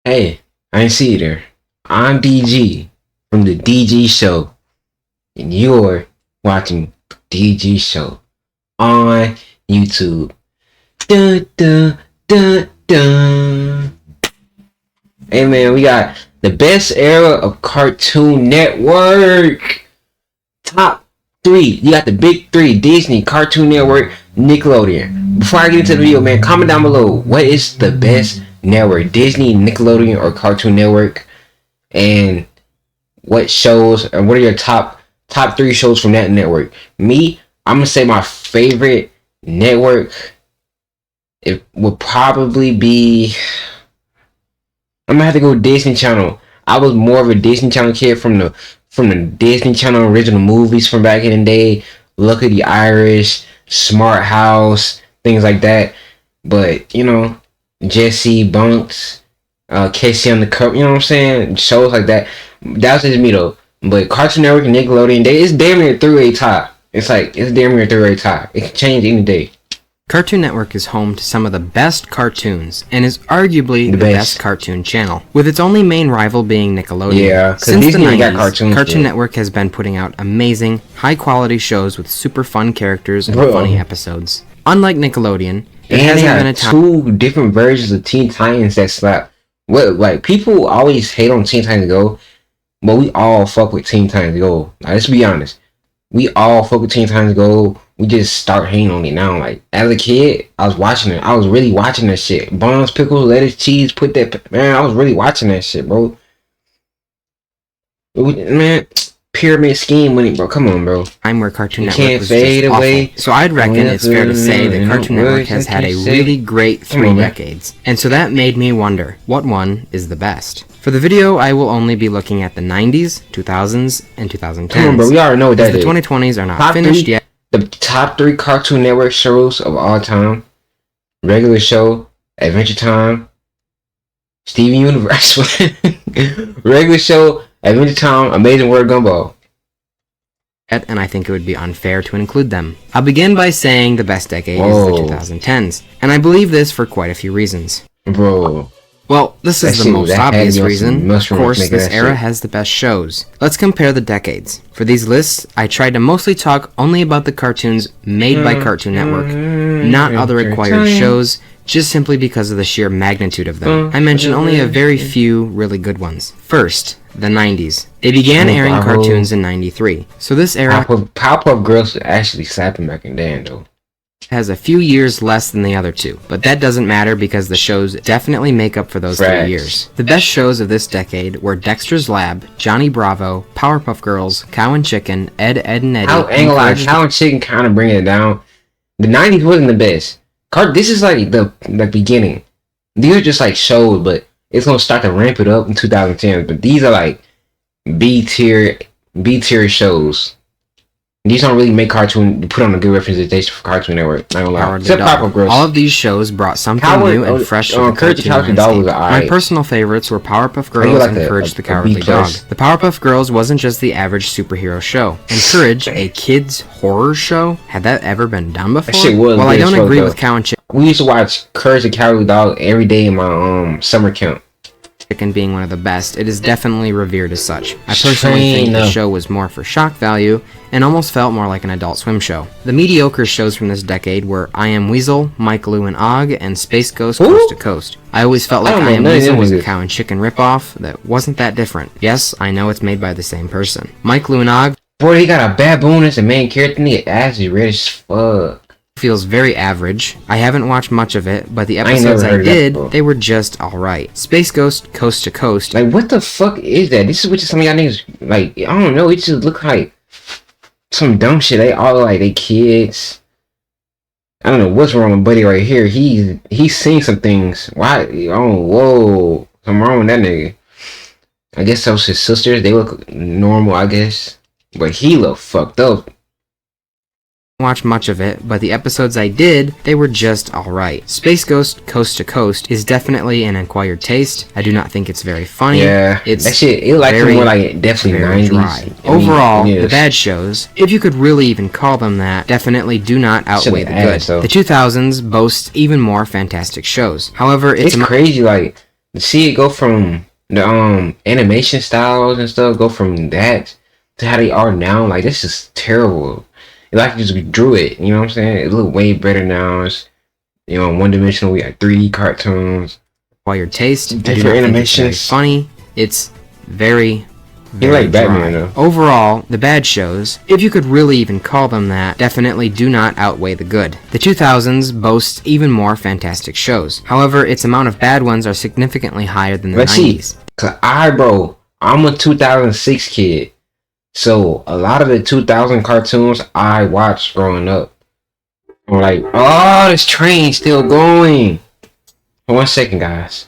Hey, I ain't see you there. I'm DG from the DG Show, and you're watching DG Show on YouTube. Dun dun dun dun. Hey man, we got the best era of Cartoon Network. Top three. You got the big three: Disney, Cartoon Network, Nickelodeon. Before I get into the video, man, comment down below what is the best network: Disney, Nickelodeon, or Cartoon Network, and what shows and what are your top three shows from that network. Me, I'm gonna say my favorite network, it would probably be, I'm gonna have to go Disney Channel. I was more of a Disney Channel kid from the Disney Channel original movies from back in the day. Lucky the Irish, Smart House, things like that. But you know, Jesse, Bunks, Casey on the Cup, you know what I'm saying? Shows like that. That's just me though. But Cartoon Network and Nickelodeon, it's damn near 3-way tie. It's damn near 3-way tie. It can change any day. Cartoon Network is home to some of the best cartoons and is arguably the best cartoon channel, with its only main rival being Nickelodeon. Yeah, since Disney the 90s, got cartoons, Cartoon Network has been putting out amazing, high-quality shows with super fun characters and funny episodes. Unlike Nickelodeon, it hasn't been a time. Two different versions of Teen Titans that slap. Like people always hate on Teen Titans Go, but we all fuck with Teen Titans Go. Like, let's be honest, we all fuck with Teen Titans Go. We just start hating on it now. Like as a kid, I was watching it. I was really watching that shit. Buns, pickles, lettuce, cheese. Put that, man. I was really watching that shit, bro. Man, pyramid scheme money, bro. Come on, bro. I'm where Cartoon You Network can't was fade just away. awful. So I'd reckon it's fair to say that Cartoon Network has had a really great 3 decades. And so that made me wonder, what one is the best? For the video, I will only be looking at the 90s, 2000s, and 2010s. Come on, bro. We already know what that is. The 2020s are not finished yet. The top 3 Cartoon Network shows of all time: Regular Show, Adventure Time, Steven Universe. Regular Show, Adventure Time, Amazing World Gumball. And I think it would be unfair to include them. I'll begin by saying the best decade is the 2010s, and I believe this for quite a few reasons. Bro. Well, this is the most obvious reason. Of course, this era has the best shows. Let's compare the decades. For these lists, I tried to mostly talk only about the cartoons made by Cartoon Network, not other acquired shows, just simply because of the sheer magnitude of them. I mentioned only a very few really good ones. First, the 90s. They began airing cartoons in 93, so this era Powerpuff Girls was actually slapping back in then, though. Has a few years less than the other two, but that doesn't matter because the shows definitely make up for those 3 years. The best shows of this decade were Dexter's Lab, Johnny Bravo, Powerpuff Girls, Cow and Chicken, Ed, Edd and Eddy. Cow and Chicken kind of bring it down. The 90s wasn't the best. This is like the beginning. These are just like shows, but it's gonna start to ramp it up in 2010. But these are like B tier shows. These don't really make cartoon, put on a good representation for Cartoon Network. Not gonna lie. Except Powerpuff Girls. All of these shows brought something new and fresh to the cartoon landscape. My personal favorites were Powerpuff Girls and Courage the Cowardly Dog. The Powerpuff Girls wasn't just the average superhero show. And Courage, a kids' horror show, had that ever been done before? That shit was well, I don't agree with Cow and Chicken. We used to watch Courage the Cowardly Dog every day in my summer camp. Chicken being one of the best, it is definitely revered as such. I personally think the show was more for shock value and almost felt more like an Adult Swim show. The mediocre shows from this decade were I Am Weasel, Mike, Lou and Og, and Space Ghost Coast to Coast. I always felt like I Am Weasel was a Cow and Chicken ripoff that wasn't that different. Yes, I know it's made by the same person. Mike, Lou and Og, boy, he got a baboon as the main character and his ass is red as fuck. Feels very average. I haven't watched much of it, but the episodes I did, they were just alright. Space Ghost Coast to Coast. Like, what the fuck is that? This is what some of y'all niggas, like, I don't know, it just look like some dumb shit. They all like, they kids. I don't know what's wrong with Buddy right here. He's seen some things. Why? Oh, whoa. Something wrong with that nigga. I guess those his sisters, they look normal, I guess. But he look fucked up. Watch much of it, but the episodes I did, they were just alright. Space Ghost Coast to Coast is definitely an acquired taste. I do not think it's very funny. Yeah, it's that shit, it like more like definitely 90s. Dry. Overall, the bad shows, if you could really even call them that, definitely do not outweigh the good. The 2000s boast even more fantastic shows. However, it's crazy, like to see it go from the animation styles and stuff, go from that to how they are now, like this is terrible. It's like you just drew it, you know what I'm saying? It look way better now. It's, you know, one dimensional. We got 3D cartoons. While your taste, different animations. It's very funny. It's very you like Batman dry. though. Overall, the bad shows, if you could really even call them that, definitely do not outweigh the good. The 2000s boasts even more fantastic shows. However, its amount of bad ones are significantly higher than the 90s. Cause I'm a 2006 kid, so a lot of the 2000 cartoons I watched growing up. I'm like, oh, this train's still going. 1 second, guys.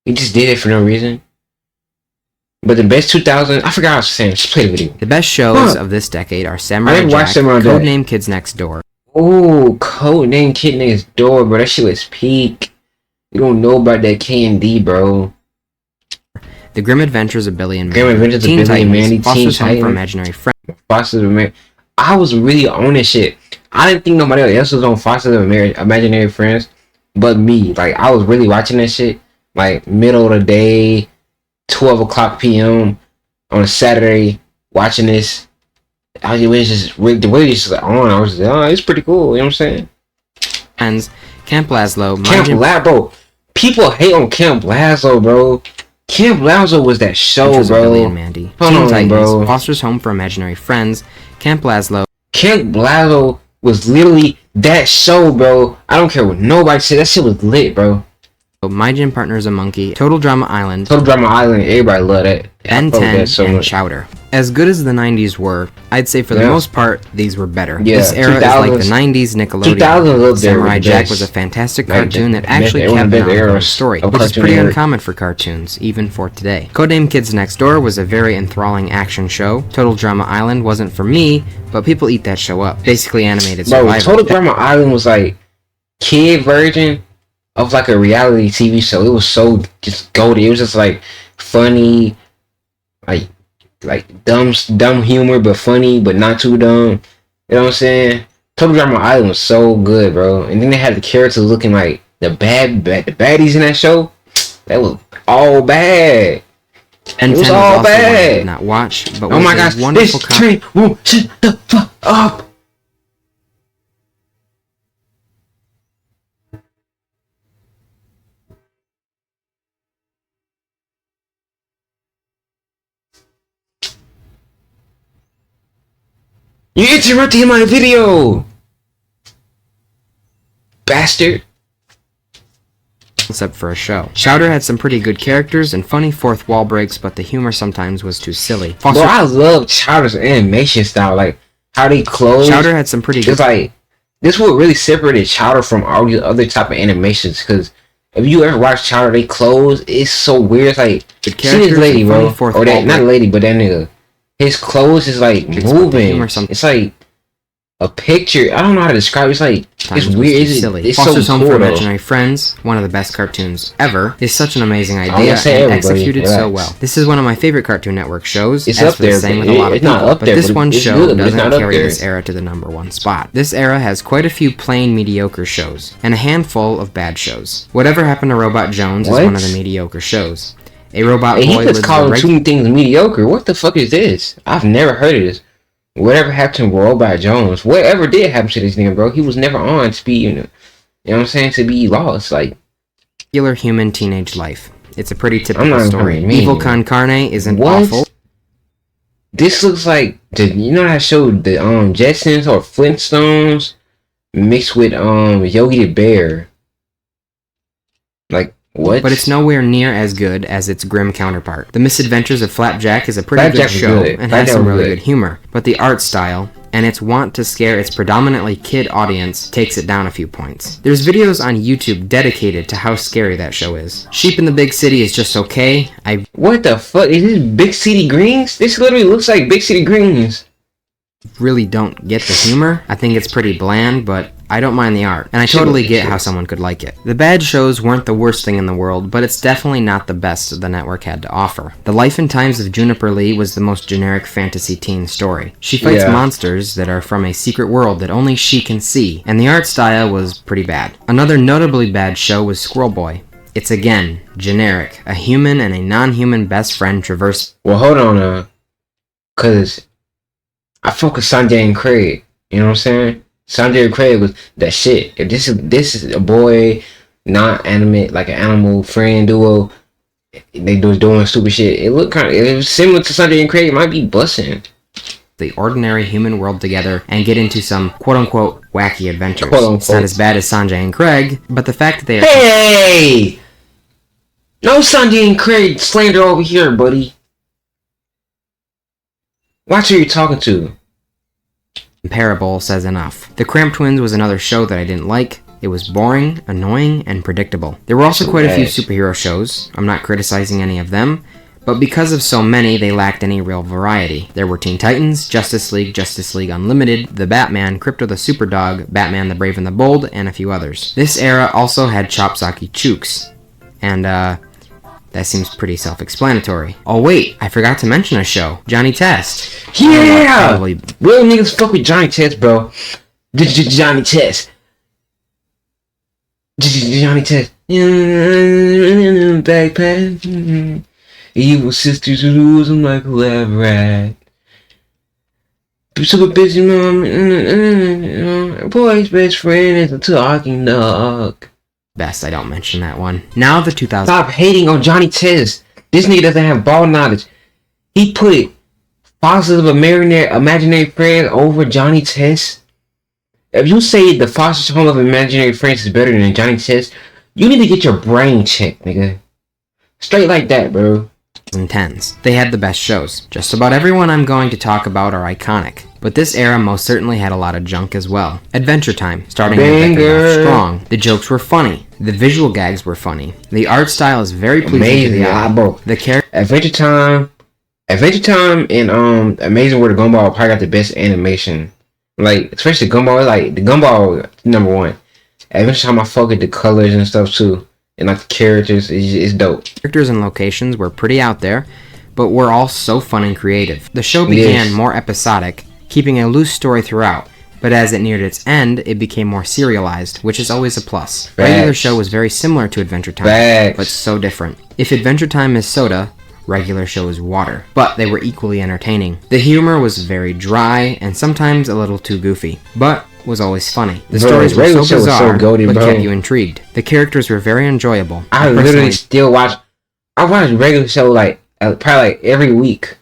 We just did it for no reason. But the best 2000, I forgot what I was saying. Just play the video. The best shows of this decade are Samurai Jack, Codename Kids Next Door. Oh, Codename Kid Next Door, bro. That shit was peak. You don't know about that K&D, bro. The Grim Adventures of Billy and Mandy. Grim Adventures of Billy and Mandy. Foster's Home for Imaginary Friends. Foster's Imaginary. I was really on this shit. I didn't think nobody else was on Foster's Imaginary Friends but me. Like, I was really watching that shit. Like, middle of the day, 12 o'clock p.m. on a Saturday, watching this. I was just, the way this was on, I was just, oh, it's pretty cool. You know what I'm saying? And Camp Lazlo. Camp Lazlo. People hate on Camp Lazlo, bro. Camp Lazlo was that show, bro. Billy and Mandy. Teen Titans, bro. Foster's Home for Imaginary Friends. Camp Lazlo. Camp Lazlo was literally that show, bro. I don't care what nobody said. That shit was lit, bro. My Gym Partner's a Monkey. Total Drama Island. Total Drama Island. Everybody love that. Ben 10 so and Chowder. As good as the 90s were, I'd say for the most part, these were better. Yeah, this era is like the 90s Nickelodeon. Samurai Jack was a fantastic cartoon that actually kept an ongoing story, which is pretty uncommon for cartoons, even for today. Codename Kids Next Door was a very enthralling action show. Total Drama Island wasn't for me, but people eat that show up. Basically animated survival. Total Drama Island was like kid version of like a reality TV show. It was so just goated. It was just like funny, like dumb humor, but funny, but not too dumb. You know what I'm saying? Total Drama Island was so good, bro. And then they had the characters looking like the baddies in that show. That was all bad. And it was all bad. I did not watch, but oh my gosh, wonderful this train won't shut the fuck up. You interrupted my video, bastard. Except for a show. Chowder had some pretty good characters and funny fourth wall breaks, but the humor sometimes was too silly. Bro, I love Chowder's animation style, like how they close. Chowder had some pretty good. It's like this what really separated Chowder from all these other type of animations. Because if you ever watch Chowder, they close. It's so weird. It's like see this lady, bro, or that not lady, but that nigga. His clothes is like moving. It's like a picture. I don't know how to describe it. It's like it's weird. It's silly. It's Foster's so Home cool, for Imaginary Friends, one of the best cartoons ever, is such an amazing idea and executed so well. This is one of my favorite Cartoon Network shows. It's up there, same with a lot of people, but this one show doesn't carry this era to the #1 spot. This era has quite a few plain mediocre shows and a handful of bad shows. Whatever Happened to Robot Jones is one of the mediocre shows. A robot boy was calling two things mediocre. What the fuck is this? I've never heard of this. Whatever happened to Robot Jones? Whatever did happen to this nigga, bro? He was never on speed, you know what I'm saying? To be lost, like regular human teenage life. It's a pretty typical story. Evil Con Carne isn't awful. This looks like you know that show the Jetsons or Flintstones mixed with Yogi the Bear. Like. What? But it's nowhere near as good as its grim counterpart. The Misadventures of Flapjack is a pretty good show and has some really good humor, but the art style and its want to scare its predominantly kid audience takes it down a few points. There's videos on YouTube dedicated to how scary that show is. Sheep in the Big City is just okay. What the fuck? Is this Big City Greens? This literally looks like Big City Greens. Really don't get the humor. I think it's pretty bland, but I don't mind the art, and I totally get how someone could like it. The bad shows weren't the worst thing in the world, but it's definitely not the best the network had to offer. The Life and Times of Juniper Lee was the most generic fantasy teen story. She fights monsters that are from a secret world that only she can see, and the art style was pretty bad. Another notably bad show was Squirrel Boy. It's again generic. A human and a non-human best friend traverse. Well, hold on, cause I fuck with Sanjay and Craig. You know what I'm saying? Sanjay and Craig was that shit. If this is a boy, not animate, like an animal friend duo. They was doing stupid shit. It looked it was similar to Sanjay and Craig. It might be busting the ordinary human world together and get into some quote-unquote wacky adventures. Quote-unquote. It's not as bad as Sanjay and Craig, but the fact that they are... Hey! No Sanjay and Craig slander over here, buddy. Watch who you're talking to. Comparable says enough. The Cramp Twins was another show that I didn't like. It was boring, annoying, and predictable. There were also quite a few superhero shows. I'm not criticizing any of them, but because of so many, they lacked any real variety. There were Teen Titans, Justice League Unlimited, The Batman, Crypto the Superdog, Batman the Brave and the Bold, and a few others. This era also had Chopsaki Chooks, and that seems pretty self-explanatory. Oh wait, I forgot to mention a show, Johnny Test. Yeah! Real niggas fuck with Johnny Test, bro. Johnny Test. Johnny Test. Backpack. Evil sisters who lose them like a lab rat. Super busy mom. Boy's best friend is a talking dog. Best I don't mention that one. Now the 2000s. Stop hating on Johnny Test. This nigga doesn't have ball knowledge. He put Foster's of Imaginary Friends over Johnny Test. If you say the Foster's Home of Imaginary Friends is better than Johnny Test, you need to get your brain checked, nigga. Straight like that, bro. 2010's. They had the best shows. Just about everyone I'm going to talk about are iconic, but this era most certainly had a lot of junk as well. Adventure Time, starting with Decade strong. The jokes were funny. The visual gags were funny. The art style is very pleasing to the eye. Bro. The character Adventure Time, and Amazing World of Gumball probably got the best animation. Like, especially Gumball, like the Gumball #1. Adventure Time, I fuck with the colors and stuff too. And like the characters, it's dope. Characters and locations were pretty out there, but were all so fun and creative. The show began more episodic, keeping a loose story throughout, but as it neared its end, it became more serialized, which is always a plus. Facts. Regular show was very similar to Adventure Time, Facts. but so different. If Adventure Time is soda, regular show is water, but they were equally entertaining. The humor was very dry and sometimes a little too goofy, but was always funny. The stories were so bizarre, but kept you intrigued. The characters were very enjoyable. I literally still watch. I watch regular show like probably like every week.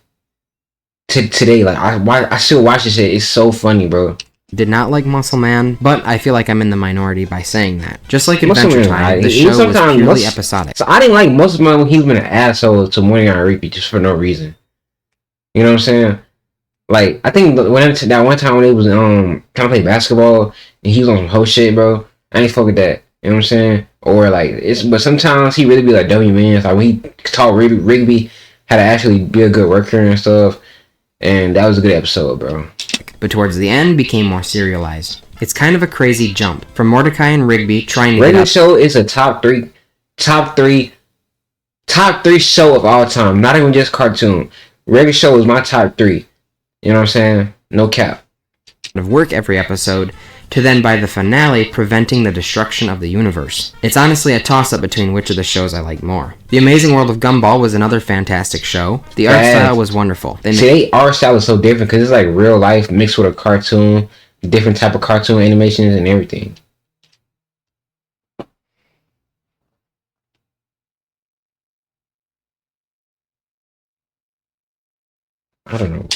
Today, like I still watch this shit. It's so funny, bro. Did not like Muscle Man, but I feel like I'm in the minority by saying that. Just like Adventure Time, the show was purely episodic. So I didn't like Muscle Man when he was being an asshole to Morning on Repeat just for no reason. You know what I'm saying? Like, I think that one time when they was trying to play basketball and he was on some whole shit, bro. I ain't fuck with that. You know what I'm saying? Or like but sometimes he really be like dummy man. Like when he taught Rigby how to actually be a good worker and stuff. And that was a good episode, bro. But towards the end became more serialized. It's kind of a crazy jump from Mordecai and Rigby trying to Regular show is a top three show of all time. Not even just cartoon. Regular show is my top 3. You know what I'm saying? No cap. Of work every episode, to then by the finale preventing the destruction of the universe. It's honestly a toss-up between which of the shows I like more. The Amazing World of Gumball was another fantastic show. The art style was wonderful. Their art style is so different because it's like real life mixed with a cartoon, different type of cartoon animations and everything. I don't know.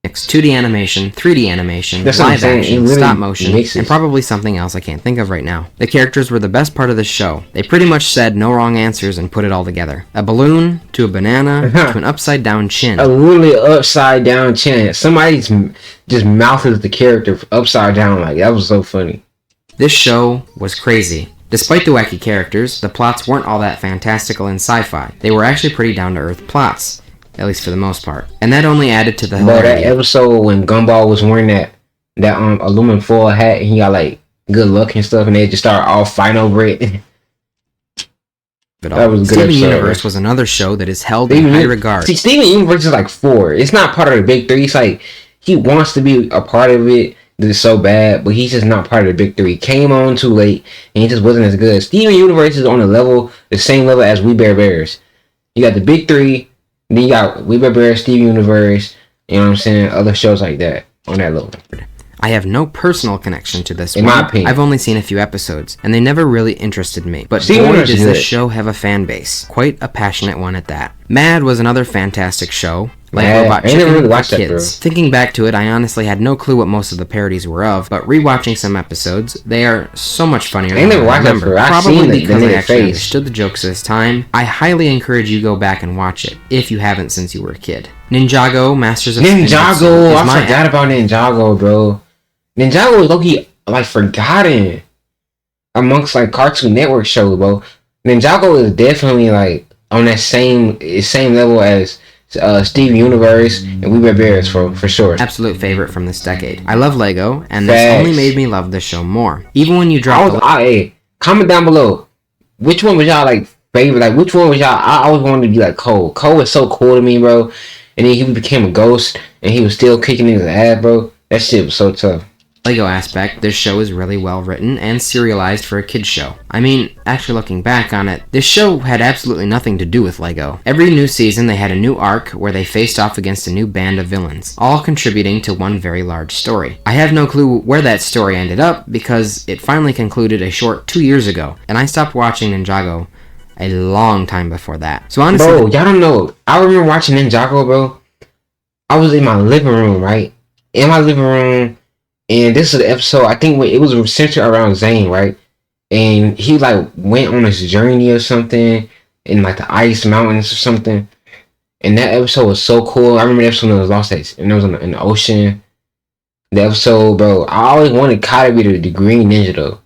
2D animation, 3D animation, live action, really stop motion, and probably something else I can't think of right now. The characters were the best part of the show. They pretty much said no wrong answers and put it all together. A balloon, to a banana, to an upside down chin. A literally upside down chin. Somebody's just mouthed the character upside down. Like, that was so funny. This show was crazy. Despite the wacky characters, the plots weren't all that fantastical and sci-fi. They were actually pretty down-to-earth plots. At least for the most part. And that only added to the hilarity. That episode when Gumball was wearing that aluminum foil hat and he got like good luck and stuff and they just started all fighting over it. That was a good Steven episode. Universe was another show that is held in high regard. See, Steven Universe is like 4. It's not part of the big 3. It's like he wants to be a part of it. this so bad, but he's just not part of the big three. He came on too late, and he just wasn't as good. Steven Universe is on the same level as We Bare Bears. You got the big three, then you got We Bare Bears, Steven Universe, you know what I'm saying? Other shows like that on that level. I have no personal connection to this In one. my opinion. I've only seen a few episodes, and they never really interested me. But Steven boy, Universe does is this good. show have a fan base. Quite a passionate one at that. Mad was another fantastic show. Like Mad. Robot I Chicken never really for watched that, kids. bro. Thinking back to it, I honestly had no clue what most of the parodies were of, but rewatching some episodes, they are so much funnier than never I watched that, remember. bro. I've Probably seen because the I nigga actually face. understood the jokes this time. I highly encourage you go back and watch it, if you haven't since you were a kid. Ninjago, Masters of Ninjago, Spinjitzu is I forgot about Ninjago, bro. Ninjago is low-key, like, forgotten amongst, like, Cartoon Network shows, bro. Ninjago is definitely, like, on that same level as Steven Universe and We Bare Bears, for sure. Absolute favorite from this decade. I love Lego, and this Facts. only made me love the show more. Even when you drop Hey, comment down below. Which one was y'all, like, favorite? Like, which one was y'all? I always wanted to be like Cole. Cole was so cool to me, bro. And then he became a ghost, and he was still kicking his ass, bro. That shit was so tough. Lego aspect, this show is really well written and serialized for a kid's show. I mean, actually looking back on it, this show had absolutely nothing to do with Lego. Every new season they had a new arc where they faced off against a new band of villains, all contributing to one very large story. I have no clue where that story ended up because it finally concluded a short 2 years ago, and I stopped watching Ninjago a long time before that. So honestly, bro, y'all don't know. I remember watching Ninjago, bro. I was in my living room, right? In my living room. And this is the episode, I think it was centered around Zane, right? And he, like, went on his journey or something in, like, the ice mountains or something. And that episode was so cool. I remember the episode when it was lost and it was in the ocean. The episode, bro, I always wanted Kai to be the Green Ninja, though.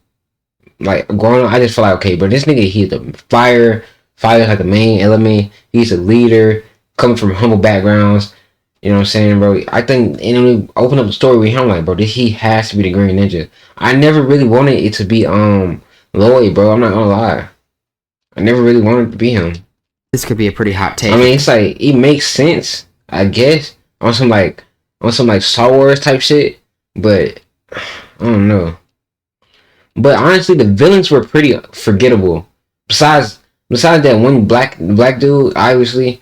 Like, growing up, I just felt like, okay, but this nigga, he's the fire. Fire is, like, the main element. He's a leader, coming from humble backgrounds. You know what I'm saying, bro? I think, and when we open up the story with him, like, bro, he has to be the Green Ninja. I never really wanted it to be Lloyd, bro. I'm not gonna lie. I never really wanted it to be him. this could be a pretty hot take. I mean, it's like, it makes sense, I guess, on some Star Wars type shit, but I don't know. But honestly, the villains were pretty forgettable. Besides that one black dude, obviously,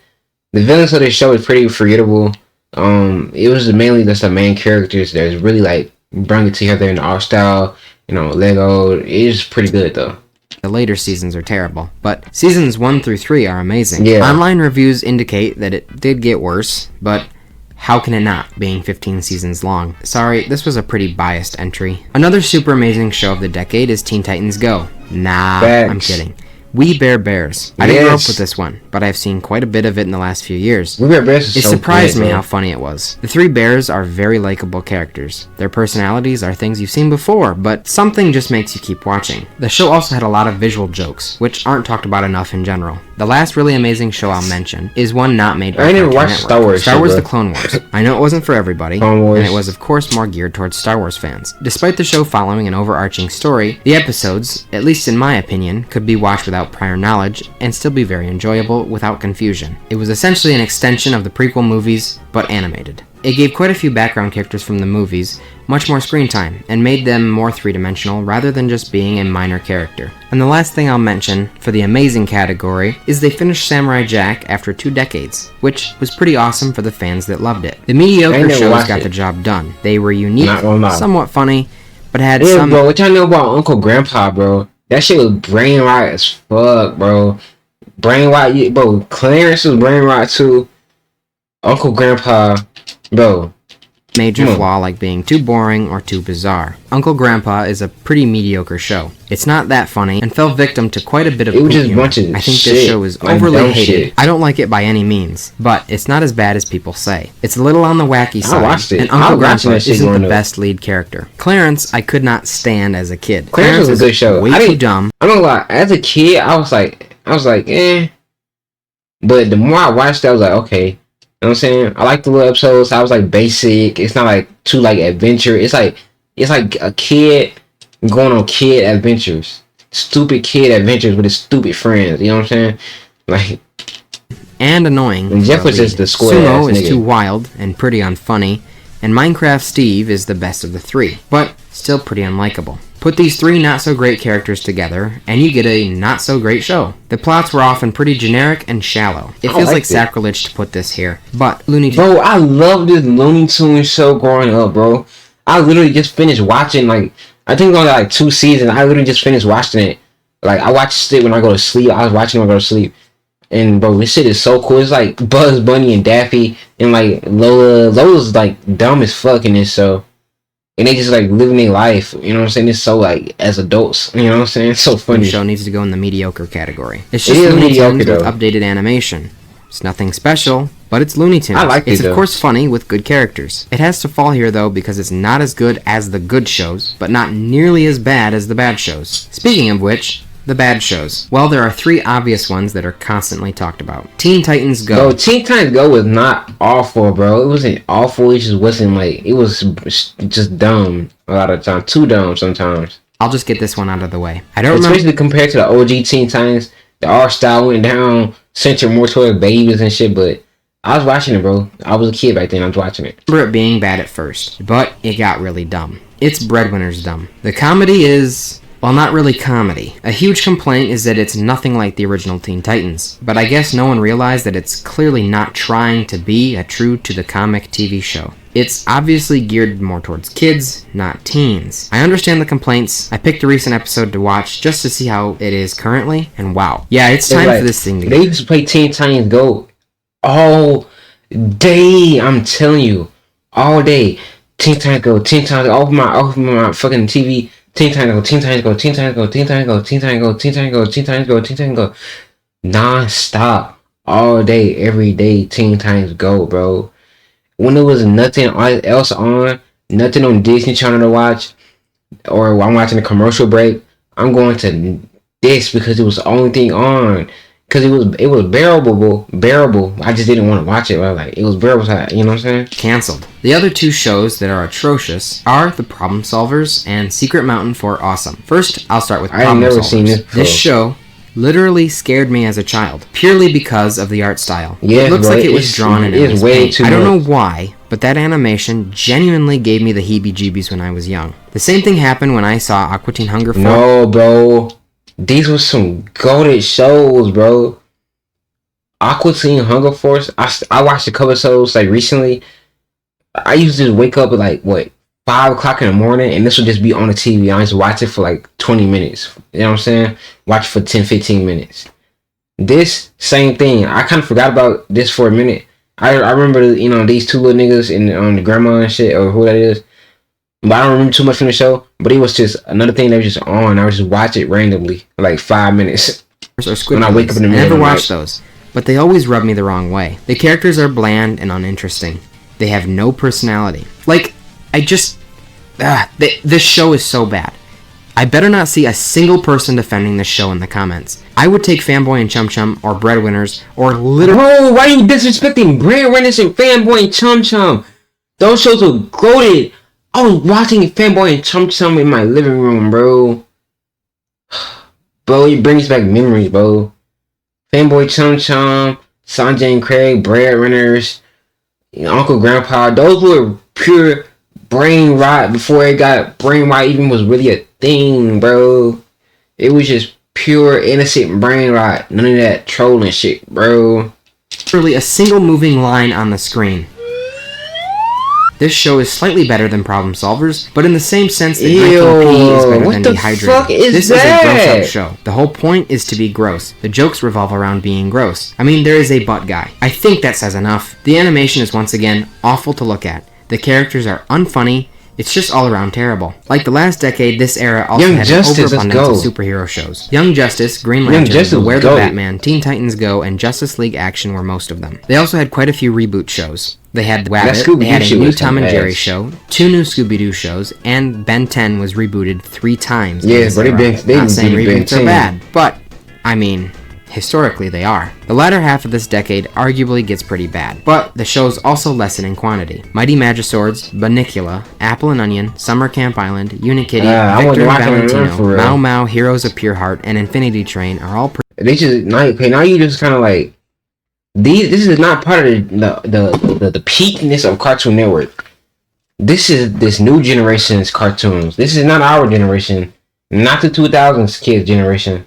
the villains of the show is pretty forgettable. It was mainly just the main characters that's really, like, bring it together in the art style, you know, Lego. It is pretty good though. The later seasons are terrible, but seasons 1 through 3 are amazing. Yeah. Online reviews indicate that it did get worse, but how can it not, being 15 seasons long? Sorry, this was a pretty biased entry. Another super amazing show of the decade is Teen Titans Go. Nah, Facts. I'm kidding. We Bare Bears. I didn't grow up with this one, but I've seen quite a bit of it in the last few years. We Bare Bears is It so surprised good, me bro. how funny it was. The three bears are very likable characters. Their personalities are things you've seen before, but something just makes you keep watching. The show also had a lot of visual jokes, which aren't talked about enough in general. The last really amazing show I'll mention is one not made by I never Cartoon watched Network. Star Wars Star shit, Wars bro. The Clone Wars. I know it wasn't for everybody, Clone Wars. and it was of course more geared towards Star Wars fans. Despite the show following an overarching story, the episodes, at least in my opinion, could be watched without prior knowledge and still be very enjoyable without confusion. It was essentially an extension of the prequel movies, but animated. It gave quite a few background characters from the movies much more screen time, and made them more three-dimensional rather than just being a minor character. And the last thing I'll mention, for the amazing category, is they finished Samurai Jack after 2 decades, which was pretty awesome for the fans that loved it. The mediocre never shows watched got it. the job done. They were unique, Not gonna lie. somewhat funny, but had Yeah, some... bro, what y'all know about Uncle Grandpa, bro? That shit was brain rot as fuck, bro. Brain rot, bro. Clarence was brain rot too. Uncle Grandpa, bro. major flaw like being too boring or too bizarre. Uncle Grandpa is a pretty mediocre show. It's not that funny and fell victim to quite a bit of It was poop just a humor. bunch of I think shit, this show is like overly dumb hated. shit. I don't like it by any means, but it's not as bad as people say. It's a little on the wacky side, watched it. and I Uncle was watching Grandpa that shit isn't growing the up. best lead character. Clarence, I could not stand as a kid. Clarence was a good is show. way I too didn't- dumb. I'm not gonna lie. As a kid, I was like, eh. But the more I watched it, I was like, okay. You know what I'm saying? I like the little episodes. I was like basic. It's not like too like adventure. It's like a kid going on kid adventures. Stupid kid adventures with his stupid friends. You know what I'm saying? Like, And annoying. And Jeff for a was just lead. the square ass Sumo is nigga. too wild and pretty unfunny. and Minecraft Steve is the best of the three, but still pretty unlikable. Put these three not-so-great characters together, and you get a not-so-great show. The plots were often pretty generic and shallow. It feels like sacrilege to put this here, but Looney Tunes... Bro, I loved this Looney Tunes show growing up, bro. I literally just finished watching, like, I think it was like 2 seasons. I literally just finished watching it. Like, I watched it when I go to sleep. I was watching it when I go to sleep. And, bro, this shit is so cool. It's like Bugs Bunny and Daffy and, like, Lola. Lola's, like, dumb as fuck in this show. And they just, like, living their life. You know what I'm saying? It's so, like, as adults. You know what I'm saying? It's so funny. The show needs to go in the mediocre category. It's just Looney Tunes with updated animation. It's nothing special, but it's Looney Tunes. I like it, It's, of course, funny with good characters. It has to fall here, though, because it's not as good as the good shows, but not nearly as bad as the bad shows. Speaking of which... the bad shows. Well, there are 3 obvious ones that are constantly talked about. Teen Titans Go. Bro, Teen Titans Go was not awful, bro. It wasn't awful. It just wasn't like... it was just dumb a lot of the time. Too dumb sometimes. I'll just get this one out of the way. I don't remember... especially compared to the OG Teen Titans. The art style went down, centered more toward babies and shit, but... I was watching it, bro. I was a kid back then. I was watching it. I remember it being bad at first, but it got really dumb. It's Breadwinners dumb. The comedy is... well, not really comedy. A huge complaint is that it's nothing like the original Teen Titans, but I guess no one realized that it's clearly not trying to be a true-to-the-comic TV show. It's obviously geared more towards kids, not teens. I understand the complaints. I picked a recent episode to watch just to see how it is currently, and wow. Yeah, it's time for this thing to They used to play Teen Titans Go all day, I'm telling you. All day. Teen Titans Go, Teen Titans Go, off my fucking TV. Teen Titans Go, Teen Titans Go, Teen Titans Go, Teen Titans Go, Teen Titans Go, Teen Titans Go, Teen Titans Go, Teen Titans Go. Non-stop. All day, every day, Teen Titans Go, bro. When there was nothing else on, nothing on Disney Channel to watch, or while I'm watching a commercial break, I'm going to this because it was the only thing on. Because it was bearable. I just didn't want to watch it. I was like, it was bearable. You know what I'm saying? Canceled. The other 2 shows that are atrocious are The Problem Solvers and Secret Mountain for Awesome. First, I'll start with Problem Solvers. I ain't never seen this before. This show literally scared me as a child, purely because of the art style. Yeah, it looks bro, like it was drawn in MS Paint. I don't know why, but that animation genuinely gave me the heebie-jeebies when I was young. The same thing happened when I saw Aqua Teen Hunger Force. No, bro. These were some goated shows, bro. Aqua Teen Hunger Force. I watched a couple of shows like recently. I used to just wake up at like 5 o'clock in the morning, and this would just be on the TV. I just watch it for like 20 minutes. You know what I'm saying? Watch it for 10-15 minutes. This same thing. I kind of forgot about this for a minute. I remember, you know, these 2 little niggas and the grandma and shit, or who that is. But I don't remember too much from the show. But it was just another thing that was just on. I would just watch it randomly, like 5 minutes. Or Squid when I wake up in the middle. I never watched those, but they always rub me the wrong way. The characters are bland and uninteresting. They have no personality. Like, this show is so bad. I better not see a single person defending this show in the comments. I would take Fanboy and Chum Chum or Breadwinners or literally... Bro, why are you disrespecting Breadwinners and Fanboy and Chum Chum? Those shows were goated. I was watching Fanboy and Chum Chum in my living room, bro. Bro, it brings back memories, bro. Fanboy Chum Chum, Sanjay and Craig, Breadwinners, Uncle Grandpa. Those were pure brain rot before it got brain rot even was really a thing, bro. It was just pure innocent brain rot. None of that trolling shit, bro. Literally a single moving line on the screen. This show is slightly better than Problem Solvers, but in the same sense that Michael P is better than Dehydrated. This is a gross-out show. The whole point is to be gross. The jokes revolve around being gross. I mean, there is a butt guy. I think that says enough. The animation is once again awful to look at. The characters are unfunny. It's just all around terrible. Like the last decade, this era also had an overabundance of superhero shows. Young Justice, Green Lantern, Beware the Batman, Teen Titans Go, and Justice League Action were most of them. They also had quite a few reboot shows. They had Wabbit, they had a new Tom and Jerry show, 2 new Scooby-Doo shows, and Ben 10 was rebooted 3 times. Yeah, but not saying reboots are bad, but, I mean... historically, they are. The latter half of this decade arguably gets pretty bad, but the shows also lessen in quantity. Mighty Magiswords, Bunnicula, Apple and Onion, Summer Camp Island, Unikitty, Victor and Valentino, Mau Mau, Heroes of Pure Heart, and Infinity Train are all they just now you just kind of like this is not part of the peakness of Cartoon Network. This is this new generation's cartoons. This is not our generation. Not the 2000s kids generation.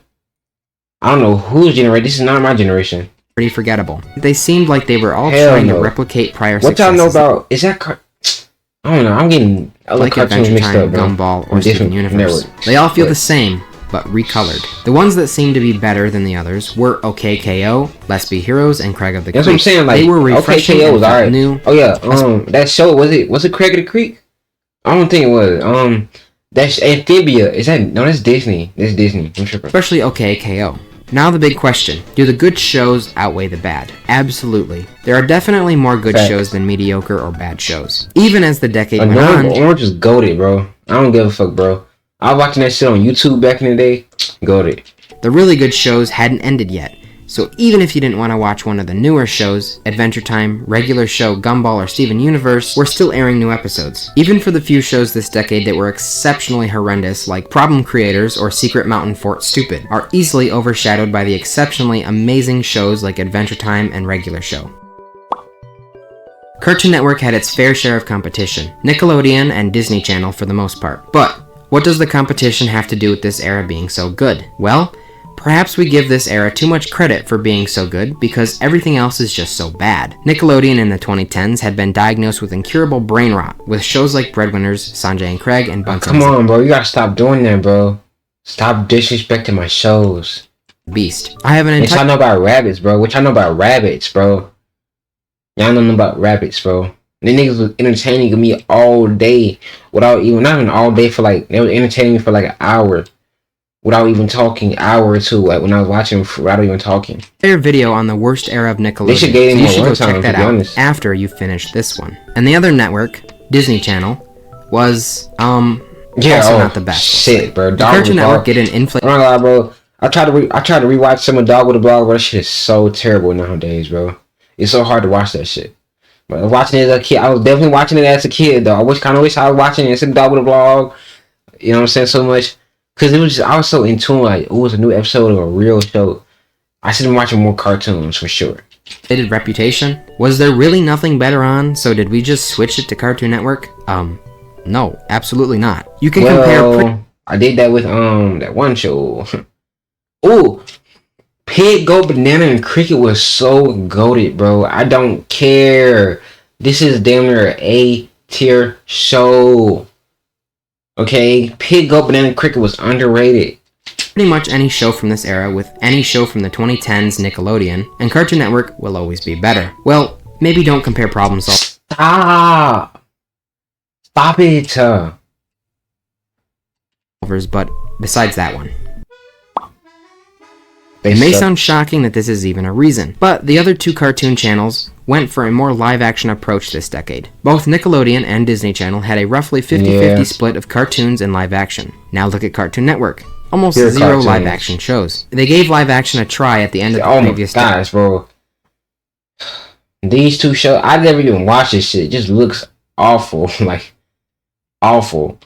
I don't know whose generation. This is not my generation. Pretty forgettable. They seemed like they were all trying to replicate prior successes. What y'all know about... Is that... I don't know. I'm getting other like cartoons Adventure mixed Time, up, bro. Gumball, or Steven Universe. They all feel the same, but recolored. The ones that seemed to be better than the others were OK-KO, Let's Be Heroes, and Craig of the Creek. That's what I'm saying. Like, they were refreshing OK-KO was alright. New. Oh yeah. That show was it Craig of the Creek? I don't think it was. That's Amphibia. Is that... No, that's Disney. That's Disney. I'm tripping. Especially OK-KO. Now the big question. Do the good shows outweigh the bad? Absolutely. There are definitely more good shows than mediocre or bad shows. Even as the decade went on... Orange is goated, bro. I don't give a fuck, bro. I was watching that shit on YouTube back in the day. Goated. The really good shows hadn't ended yet. So even if you didn't want to watch one of the newer shows, Adventure Time, Regular Show, Gumball, or Steven Universe, we're still airing new episodes. Even for the few shows this decade that were exceptionally horrendous, like Problem Creators or Secret Mountain Fort Stupid, are easily overshadowed by the exceptionally amazing shows like Adventure Time and Regular Show. Cartoon Network had its fair share of competition, Nickelodeon and Disney Channel for the most part. But what does the competition have to do with this era being so good? Well, perhaps we give this era too much credit for being so good because everything else is just so bad. Nickelodeon in the 2010s had been diagnosed with incurable brain rot with shows like Breadwinners, Sanjay and Craig, and Bunsen. Come on, bro. You gotta stop doing that, bro. Stop disrespecting my shows. Beast. I have an entire... What y'all know about rabbits, bro? What y'all know about rabbits, bro? Y'all know about rabbits, bro. The niggas was entertaining me all day without even... Not even all day for like... They were entertaining me for like an hour. Without even talking, hour or two, like when I was watching, without even talking. Their video on the worst era of Nickelodeon. They should get you should go check that out after you finish this one. And the other network, Disney Channel, was also not the best. Shit, bro. Cartoon Network get an inflation. I'm not gonna lie, bro. I tried to rewatch some of Dog with a Blog, but that shit is so terrible nowadays, bro. It's so hard to watch that shit. But watching it as a kid, I was definitely watching it as a kid, though. I kind of wish I was watching it instead of Dog with a Blog. You know what I'm saying? So much. Because I was so in tune, like, it was a new episode of a real show. I should have been watching more cartoons, for sure. They did Reputation? Was there really nothing better on, so did we just switch it to Cartoon Network? No, absolutely not. You can compare... I did that with, that one show. Ooh! Pig, Go Banana, and Cricket was so goated, bro. I don't care. This is damn near an A-tier show. Okay, Pig, Go Banana, Cricket was underrated. Pretty much any show from this era with any show from the 2010s Nickelodeon, and Cartoon Network will always be better. Well, maybe don't compare problem solvers. Stop it. But besides that one. It may sound shocking that this is even a reason, but the other two cartoon channels went for a more live-action approach this decade. Both Nickelodeon and Disney Channel had a roughly 50-50 split of cartoons and live-action. Now look at Cartoon Network. Almost zero live-action shows. They gave live-action a try at the end of the previous decade. Oh my gosh, bro. These two shows, I never even watched this shit. It just looks awful. Like, awful.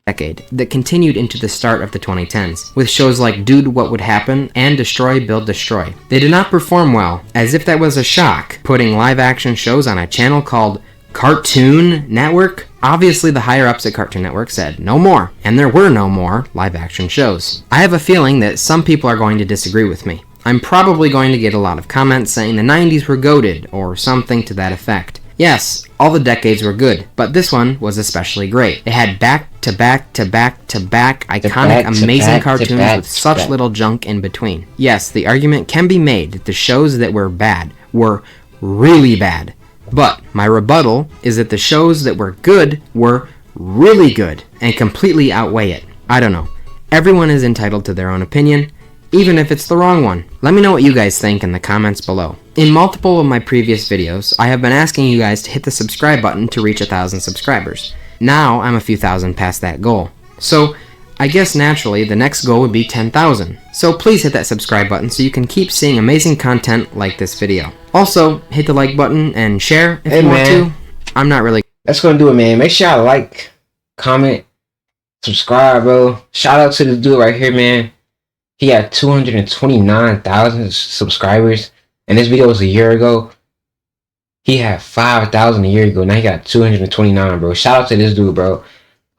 Decade that continued into the start of the 2010s, with shows like Dude, What Would Happen and Destroy, Build, Destroy. They did not perform well, as if that was a shock, putting live-action shows on a channel called Cartoon Network. Obviously, the higher-ups at Cartoon Network said no more, and there were no more live-action shows. I have a feeling that some people are going to disagree with me. I'm probably going to get a lot of comments saying the 90s were goated, or something to that effect. Yes, all the decades were good, but this one was especially great. It had back-to-back-to-back-to-back iconic, amazing cartoons with such little junk in between. Yes, the argument can be made that the shows that were bad were really bad. But my rebuttal is that the shows that were good were really good and completely outweigh it. I don't know. Everyone is entitled to their own opinion, even if it's the wrong one. Let me know what you guys think in the comments below. In multiple of my previous videos, I have been asking you guys to hit the subscribe button to reach 1,000 subscribers. Now I'm a few thousand past that goal. So I guess naturally the next goal would be 10,000. So please hit that subscribe button so you can keep seeing amazing content like this video. Also, hit the like button and share if you want to. I'm not really... That's gonna do it, man. Make sure y'all like, comment, subscribe, bro. Shout out to this dude right here, man. He had 229,000 subscribers, and this video was a year ago. He had 5,000 a year ago. Now he got 229, bro. Shout out to this dude, bro.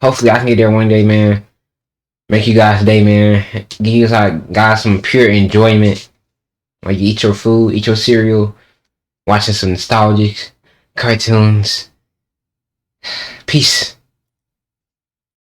Hopefully I can get there one day, man. Make you guys' day, man. Give you guys some pure enjoyment. Like you eat your food, eat your cereal, watching some nostalgic cartoons. Peace.